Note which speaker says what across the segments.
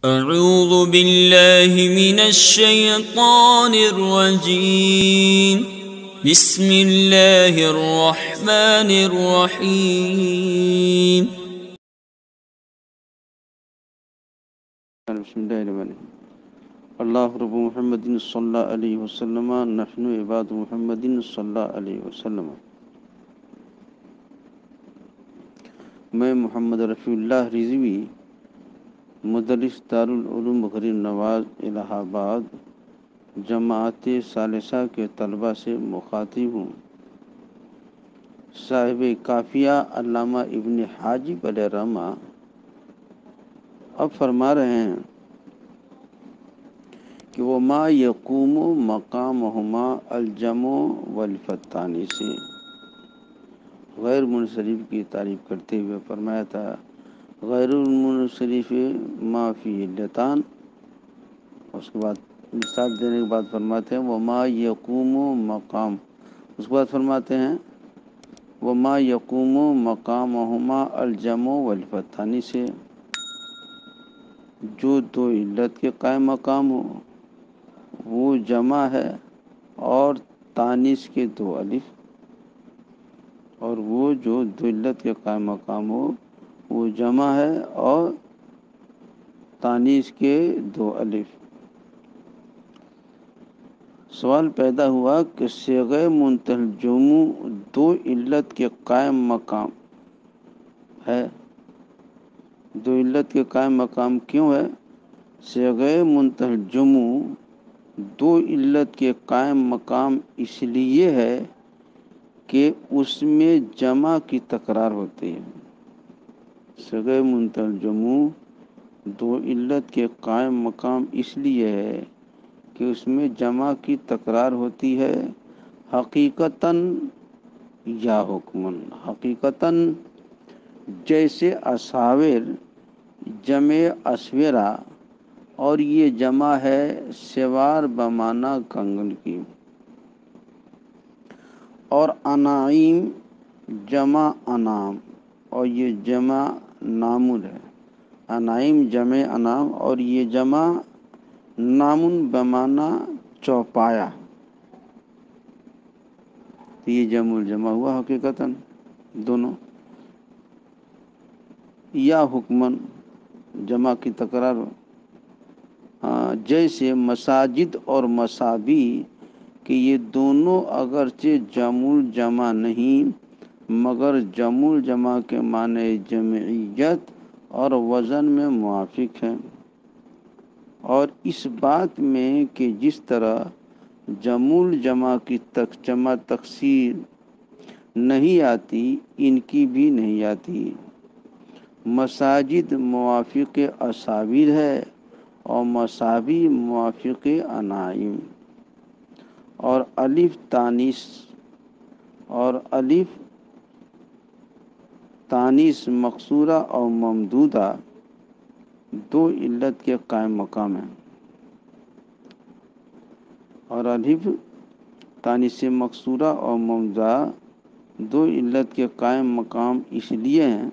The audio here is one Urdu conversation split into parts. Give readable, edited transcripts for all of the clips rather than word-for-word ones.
Speaker 1: اعوذ باللہ من الشیطان الرجیم بسم اللہ الرحمن الرحیم
Speaker 2: بسم اللہ الرحمن الرحیم اللہ رب محمد صلی اللہ علیہ وسلم نحن عباد محمد صلی اللہ علیہ وسلم. میں محمد رفیع اللہ رضوی مدرس دارالعلوم غریب نواز الہ آباد جماعت ثالثہ کے طلبہ سے مخاطب ہوں. صاحب کافیہ علامہ ابن حاجب علیہ رحمہ اب فرما رہے ہیں کہ وما یقوم مقامہما الجمع والفتانی سے غیر منصرف کی تعریف کرتے ہوئے فرمایا تھا غیر المنصرف ما فی علتان. اس کے بعد مثال دینے کے بعد فرماتے ہیں وما یقوم مقام. اس کے بعد فرماتے ہیں وما یقوم مقامہما الجمع والفتانی سے جو دو علت کے قائم مقام ہو وہ جمع ہے اور تانیث کے دو الف، اور وہ جو دو علت کے قائم مقام ہو وہ جمع ہے اور تانیث کے دو الف. سوال پیدا ہوا کہ صیغہ منتہی الجموع دو علت کے قائم مقام ہے. دو علت کے قائم مقام کیوں ہے؟ صیغہ منتہی الجموع دو علت کے قائم مقام اس لیے ہے کہ اس میں جمع کی تکرار ہوتی ہے. صیغہ منتہی الجموع دو علت کے قائم مقام اس لیے ہے کہ اس میں جمع کی تکرار ہوتی ہے حقیقتاً یا حکماً. حقیقتاً جیسے اساور جمع اسورا اور یہ جمع ہے سوار بمعنی کنگن کی، اور انعیم جمع انعام اور یہ جمع نامن ہے. انعیم جمع انعام اور یہ جمع نامن بمعنی چوپایا. تو یہ جمع الجمع ہوا حقیقتاً دونوں، یا حکماً جمع کی تکرار ہو. جیسے مساجد اور مصابی کہ یہ دونوں اگرچہ جمع الجمع نہیں مگر جمع الجمع کے معنی جمعیت اور وزن میں موافق ہیں، اور اس بات میں کہ جس طرح جمع الجمع کی جمع تکسیر نہیں آتی ان کی بھی نہیں آتی. مساجد موافق اساویر ہے اور مصابی موافق انعام، اور الف تانیث مقصورہ اور ممدودہ دو علت کے قائم مقام ہیں. اور الف تانیث مقصورہ اور ممدودہ دو علت کے قائم مقام اس لیے ہیں.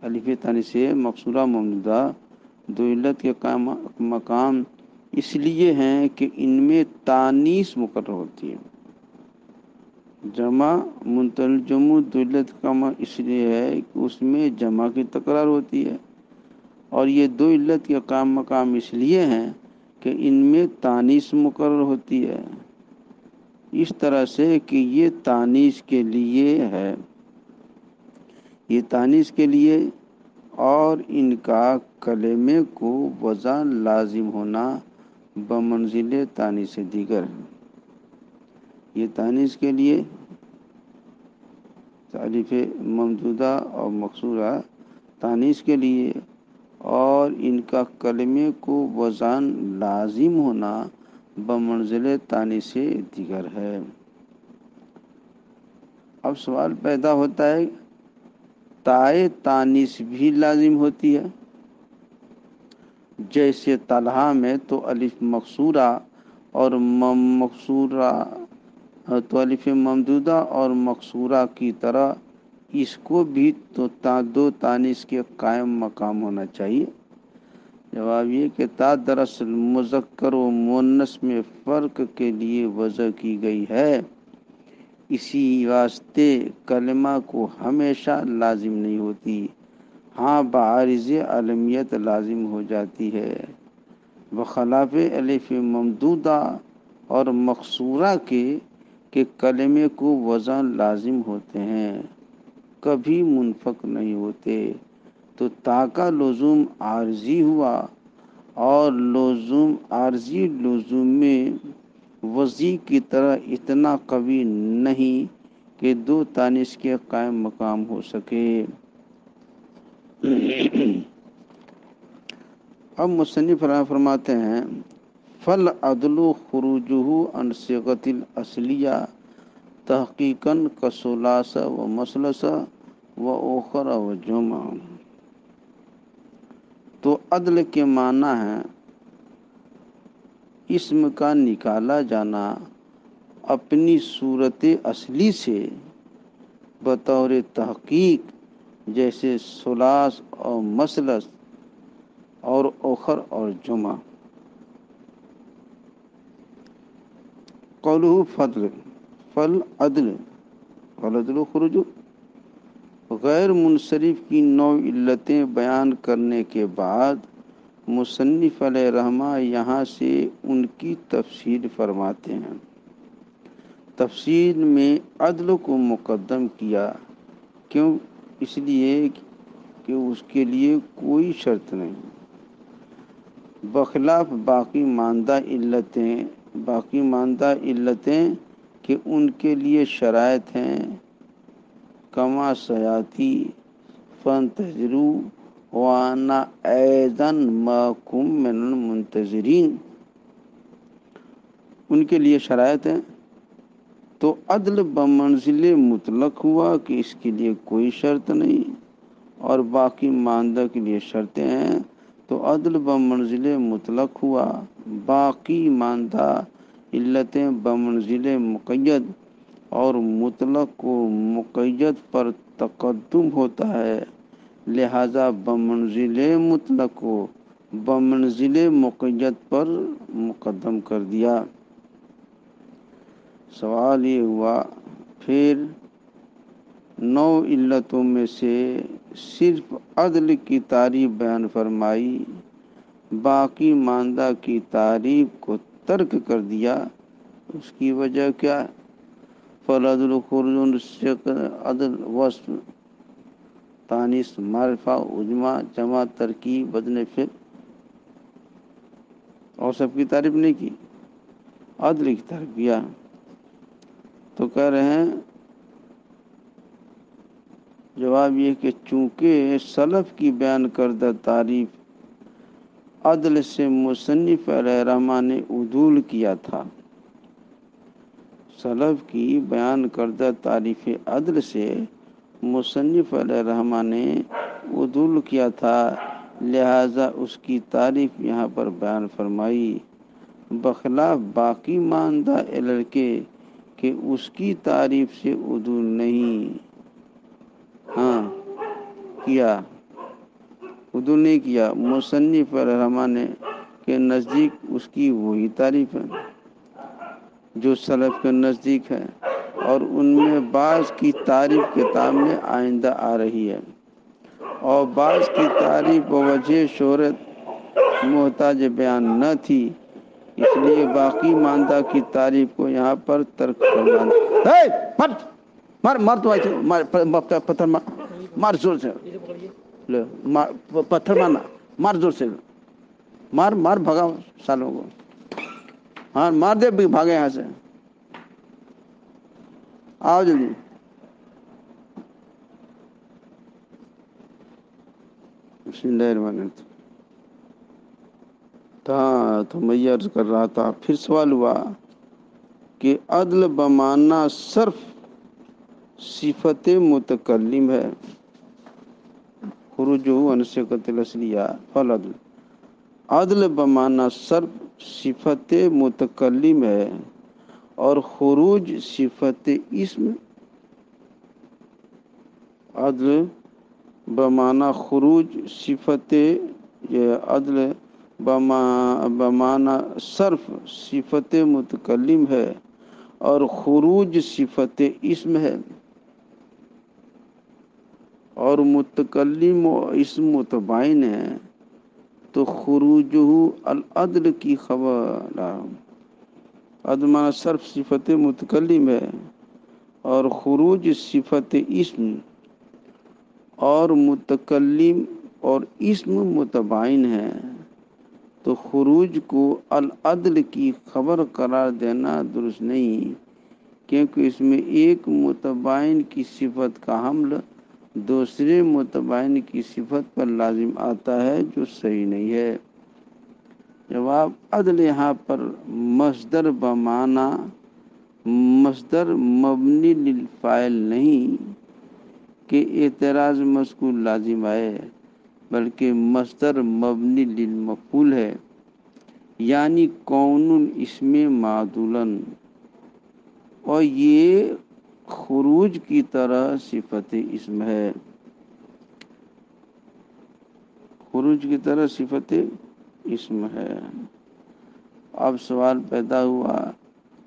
Speaker 2: الف تانیث مقصورہ ممدودہ دو علت کے قائم مقام اس لیے ہیں کہ ان میں تانیث مقرر ہوتی ہے. جمع منتہی الجموع دو علت کا اس لیے ہے کہ اس میں جمع کی تکرار ہوتی ہے، اور یہ دو علت کے قائم مقام اس لیے ہیں کہ ان میں تانیث مقرر ہوتی ہے اس طرح سے کہ یہ تانیث کے لیے ہے، یہ تانیث کے لیے، اور ان کا کلمے کو وزن لازم ہونا بمنزل تانیث دیگر ہے. یہ تانیث کے لیے الف ممدودہ اور مقصورہ تانیث کے لیے، اور ان کا کلمے کو وزن لازم ہونا بمنزل تانیث دیگر ہے. اب سوال پیدا ہوتا ہے تائے تانیث بھی لازم ہوتی ہے. جیسے طلحہ میں تو الف مقصورہ اور الف ممدودہ اور مقصورہ کی طرح اس کو بھی تو دو تانیث کے قائم مقام ہونا چاہیے. جواب یہ کہ تا دراصل مذکر و مؤنث میں فرق کے لیے وضع کی گئی ہے، اسی واسطے کلمہ کو ہمیشہ لازم نہیں ہوتی، ہاں بعارض علمیت لازم ہو جاتی ہے، بخلاف الف ممدودہ اور مقصورہ کے کہ کلمے کو وزن لازم ہوتے ہیں، کبھی منفک نہیں ہوتے۔ تو تا کا لزوم عارضی ہوا، اور لزوم عارضی لزوم میں وضعی کی طرح اتنا قوی نہیں کہ دو تانیث کے قائم مقام ہو سکے۔ اب مصنف فرماتے ہیں فالعدل خروجہ عن صیغۃ الاصلیہ تحقیقاً کثلاث و مثلث و اخر و جمع۔ تو عدل کے معنی ہے اسم کا نکالا جانا اپنی صورت اصلی سے بطور تحقیق، جیسے ثلاث اور مثلث اور اخر اور جمع۔ قولہ فضل فالعدل خروج غیر منصرف کی 9 علتیں بیان کرنے کے بعد مصنف علیہ رحمہ یہاں سے ان کی تفصیل فرماتے ہیں۔ تفصیل میں عدل کو مقدم کیا، کیوں؟ اس لیے کہ اس کے لیے کوئی شرط نہیں، بخلاف باقی ماندہ علتیں کہ ان کے لیے شرائط ہیں، کما سیاتی فانتظروا وانا ایضا معکم من المنتظرین، ان کے لیے شرائط ہیں۔ تو عدل بمنزل مطلق ہوا کہ اس کے لیے کوئی شرط نہیں، اور باقی ماندہ کے لیے شرطیں ہیں، تو عدل بمنزل مطلق ہوا، باقی ماندہ علتیں بمنزل مقید، اور مطلق کو مقید پر تقدم ہوتا ہے، لہذا بمنزل مطلق کو بمنزل مقید پر مقدم کر دیا۔ سوال یہ ہوا پھر 9 علتوں میں سے صرف عدل کی تعریف بیان فرمائی، باقی ماندہ کی تعریف کو ترک کر دیا، اس کی وجہ کیا ہے؟ فالعدل خروج عدل وصف تانیث معرفہ عجمہ جمع ترکیب بدن فعل، اور سب کی تعریف نہیں کی، عدل کی تعریف کیا۔ تو کہہ رہے ہیں جواب یہ کہ چونکہ سلف کی بیان کردہ تعریف عدل سے مصنف علیہ رحمہ نے عدول کیا تھا، سلف کی بیان کردہ تعریف عدل سے مصنف علیہ رحمہ نے عدول کیا تھا، لہذا اس کی تعریف یہاں پر بیان فرمائی، بخلاف باقی ماندہ علل کے کہ اس کی تعریف سے عدول نہیں کیا، عدول نہیں کیا مصنف علیہ رحمہ نے کے نزدیک اس کی وہی تعریف ہے جو سلف کے نزدیک ہے، اور ان میں بعض کی تعریف کتاب میں آئندہ آ رہی ہے، اور بعض کی تعریف بوجہ شہرت محتاج بیان نہ تھی، اس لیے باقی ماندہ کی تعریف کو یہاں پر ترک کرنا۔ مار تو پتھر مار زور سے، پتھر مارنا، مار زور سے، مار بھگا سالوں کو، ہاں مار دے، بھاگے یہاں سے، آؤ جلدی۔ بسم اللہ الرحمن الرحیم۔ تو میں یہ عرض کر رہا تھا، پھر سوال ہوا کہ عدل بمعنی صرف صفت متکلم ہے، خروجہ عن صیغۃ الاصلیہ فالعدل، عدل بمعنی صرف صفت متکلم ہے اور خروج صفت اسم، عدل بمعنی خروج صفت عدل بمعنی صرف صفت متکلم ہے اور خروج صفت اسم ہے، اور متکلم و اسم متباین ہے تو خروجہ العدل کی خبر۔ عدل معنی صرف صفت متکلم ہے اور خروج صفت اسم، اور متکلم اور اسم متباین ہے تو خروج کو العدل کی خبر قرار دینا درست نہیں، کیونکہ اس میں ایک متباین کی صفت کا حمل دوسرے متباین کی صفت پر لازم آتا ہے، جو صحیح نہیں ہے۔ جواب، عدل یہاں پر مصدر بمعنی مصدر مبنی للفاعل نہیں کہ اعتراض مذکور لازم آئے، بلکہ مصدر مبنی للمفعول ہے، یعنی کون اسم معدولاً، اور یہ خروج کی طرح صفت اسم ہے، خروج کی طرح صفت اسم ہے۔ اب سوال پیدا ہوا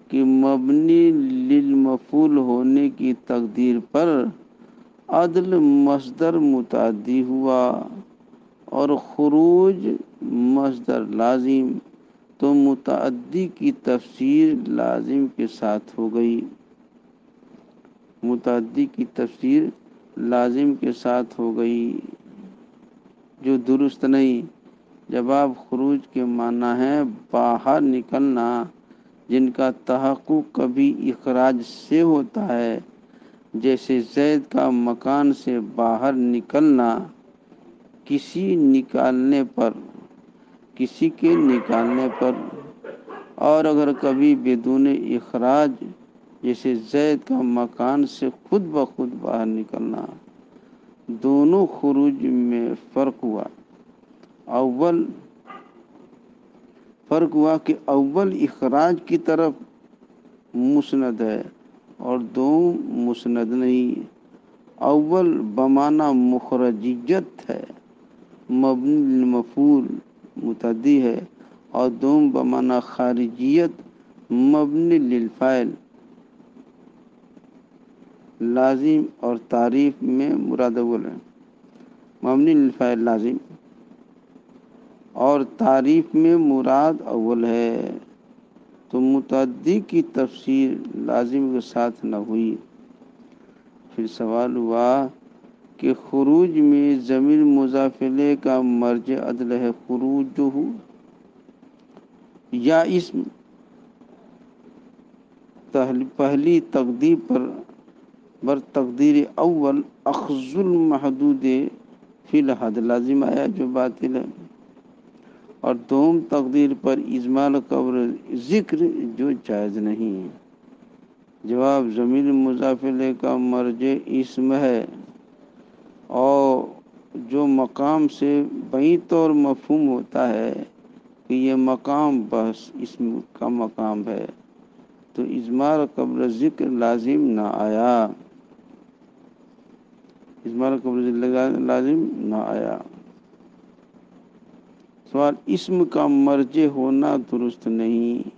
Speaker 2: کہ مبنی للمفعول ہونے کی تقدیر پر عدل مصدر متعدی ہوا اور خروج مصدر لازم، تو متعدی کی تفسیر لازم کے ساتھ ہو گئی، متعدی کی تفسیر لازم کے ساتھ ہو گئی، جو درست نہیں۔ جواب، خروج کے معنی ہے باہر نکلنا، جن کا تحقق کبھی اخراج سے ہوتا ہے، جیسے زید کا مکان سے باہر نکلنا کسی کے نکالنے پر، اور اگر کبھی بدون اخراج، جیسے زید کا مکان سے خود بخود باہر نکلنا۔ دونوں خروج میں فرق ہوا کہ اول اخراج کی طرف مسند ہے اور دوم مسند نہیں۔ اول بمعنی مخرجیت ہے، مبنی للمفعول متعدی ہے، اور دوم بمعنی خارجیت مبنی للفاعل لازم، اور تعریف میں مراد اول ہے، مبنی للفاعل لازم اور تعریف میں مراد اول ہے، تو متعدی کی تفسیر لازم کے ساتھ نہ ہوئی۔ پھر سوال ہوا کہ خروج میں ضمیر مضاف الیہ کا مرجع عدل ہے خروجہ یا اسم؟ پہلی تقدیر پر تقدیر اول اخذ المحدود فی الحد لازم آیا، جو باطل ہے، اور دوم تقدیر پر اجمال قبر ذکر، جو جائز نہیں ہے۔ جواب، ضمیر مضاف الیہ کا مرجع اسم ہے، اور جو مقام سے بعید طور مفہوم ہوتا ہے کہ یہ مقام بس اسم کا مقام ہے، تو اجمال قبل ذکر لازم نہ آیا، اجمال قبل ذکر لازم نہ آیا۔ سوال، اسم کا مرجع ہونا درست نہیں،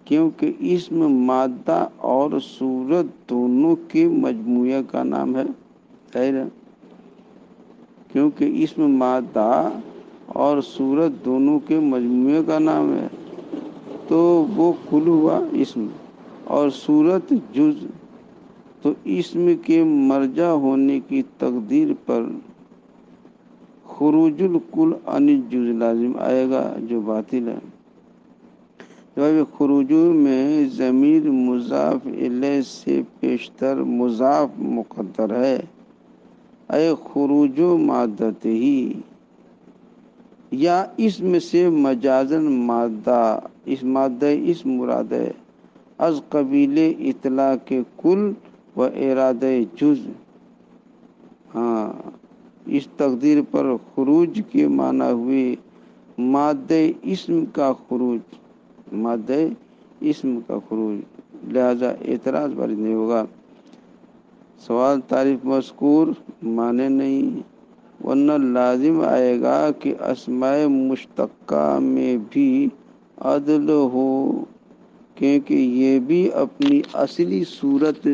Speaker 2: کیونکہ اسم مادہ اور صورت دونوں کے مجموعہ کا نام ہے، ظاہر ہے، کیونکہ اسم مادہ اور صورت دونوں کے مجموعے کا نام ہے، تو وہ کل ہوا اسم، اور صورت جز، تو اسم کے مرجع ہونے کی تقدیر پر خروج الکل عن الجز لازم آئے گا، جو باطل ہے۔ جواب، خروج میں ضمیر مضاف الیہ سے پیشتر مضاف مقدر ہے، اے خروج مادہ ہی، یا اسم سے مجازاً مادہ اسم مراد ہے، از قبیل اطلاق کل و ارادہ جز۔ ہاں، اس تقدیر پر خروج کے معنی ہوئے مادہ اسم کا خروج، مادہ اسم کا خروج، لہذا اعتراض وارد نہیں ہوگا۔ سوال، تعریف مذکور معنی نہیں ورنہ لازم آئے گا کہ اسماء مشتقہ میں بھی عدل ہو، کیونکہ یہ بھی اپنی اصلی صورت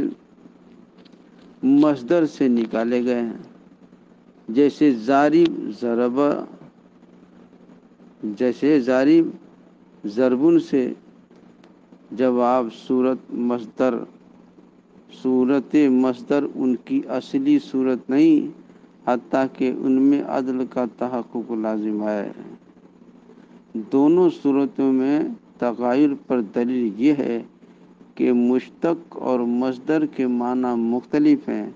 Speaker 2: مصدر سے نکالے گئے ہیں، جیسے ضارب ضربن سے جب آپ صورت مصدر ان کی اصلی صورت نہیں، حتیٰ کہ ان میں عدل کا تحقق لازم ہے۔ دونوں صورتوں میں تغیر پر دلیل یہ ہے کہ مشتق اور مصدر کے معنی مختلف ہیں۔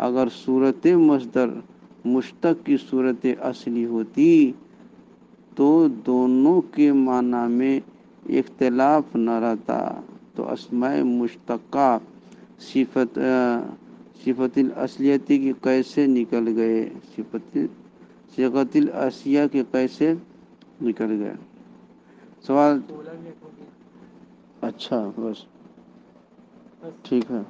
Speaker 2: اگر صورت مصدر مشتق کی صورت اصلی ہوتی تو دونوں کے معنی میں اختلاف نہ رہتا، تو اسماء مشتقہ صفت الاصلیتی کی کیسے نکل گئے، صیغۃ الاشیاء کے کیسے نکل گئے؟ سوال اچھا، بس ٹھیک ہے۔